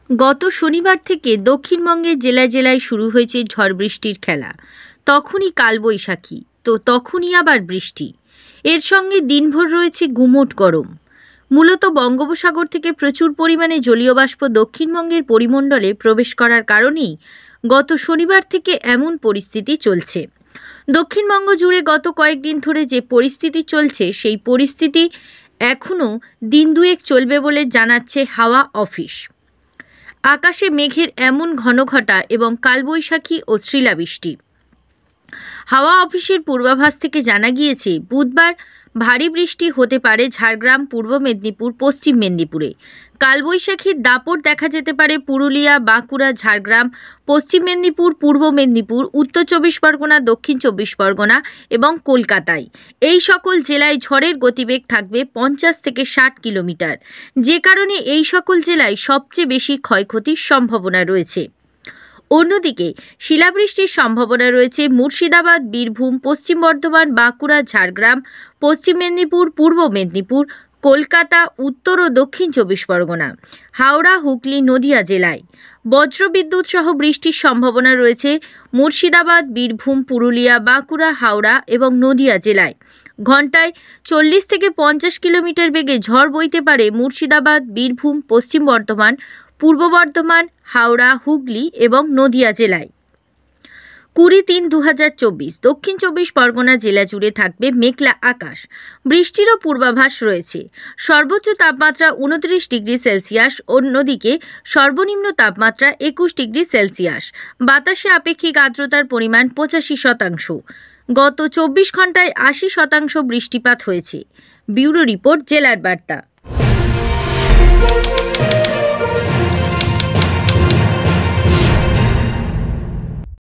গত শনিবার থেকে দক্ষিণবঙ্গের জেলায় জেলায় শুরু হয়েছে ঝড় বৃষ্টির খেলা। তখনই কালবৈশাখী, তো তখনই আবার বৃষ্টি। এর সঙ্গে দিনভর রয়েছে গুমোট গরম। মূলত বঙ্গোপসাগর থেকে প্রচুর পরিমাণে জলীয় বাষ্প দক্ষিণবঙ্গের পরিমণ্ডলে প্রবেশ করার কারণেই গত শনিবার থেকে এমন পরিস্থিতি চলছে। দক্ষিণবঙ্গ জুড়ে গত কয়েকদিন ধরে যে পরিস্থিতি চলছে, সেই পরিস্থিতি এখনও দিন দুয়েক চলবে বলে জানাচ্ছে হাওয়া অফিস। আকাশে মেঘের এমন ঘনঘটা এবং কালবৈশাখী ও শিলাবৃষ্টি। হাওয়া অফিসের পূর্বাভাস থেকে জানা গিয়েছে, বুধবার ভারী বৃষ্টি হতে পারে ঝাড়গ্রাম, পূর্ব মেদিনীপুর, পশ্চিম মেদিনীপুরে। কালবৈশাখীর দাপট দেখা যেতে পারে পুরুলিয়া, বাঁকুড়া, ঝাড়গ্রাম, পশ্চিম মেদিনীপুর, পূর্ব মেদিনীপুর, উত্তর চব্বিশ পরগনা, দক্ষিণ চব্বিশ পরগনা এবং কলকাতায়। এই সকল জেলায় ঝড়ের গতিবেগ থাকবে 50 থেকে 60 কিলোমিটার, যে কারণে এই সকল জেলায় সবচেয়ে বেশি ক্ষয়ক্ষতির সম্ভাবনা রয়েছে। অন্যদিকে শিলাবৃষ্টির সম্ভাবনা রয়েছে মুর্শিদাবাদ, বীরভূম, পশ্চিম বর্ধমান, বাঁকুড়া, ঝাড়গ্রাম, পশ্চিম মেদিনীপুর, পূর্ব মেদিনীপুর, কলকাতা, উত্তর ও দক্ষিণ চব্বিশ পরগনা, হাওড়া, হুগলি, নদিয়া জেলায়। বজ্রবিদ্যুৎ সহ বৃষ্টির সম্ভাবনা রয়েছে মুর্শিদাবাদ, বীরভূম, পুরুলিয়া, বাঁকুড়া, হাওড়া এবং নদিয়া জেলায়। ঘন্টায় 40 থেকে 50 কিলোমিটার বেগে ঝড় বইতে পারে মুর্শিদাবাদ, বীরভূম, পশ্চিম বর্ধমান, পূর্ব বর্ধমান, হাওড়া, হুগলি এবং নদিয়া জেলায়। 20-3-2024 দক্ষিণ চব্বিশ পরগনা জেলা জুড়ে থাকবে মেঘলা আকাশ। বৃষ্টিরও পূর্বাভাস রয়েছে। সর্বোচ্চ তাপমাত্রা 29 ডিগ্রি সেলসিয়াস, অন্যদিকে সর্বনিম্ন তাপমাত্রা 21 ডিগ্রি সেলসিয়াস। বাতাসে আপেক্ষিক আর্দ্রতার পরিমাণ 85%। গত 24 ঘন্টায় 80% বৃষ্টিপাত হয়েছে। ব্যুরো রিপোর্ট, জেলার বার্তা।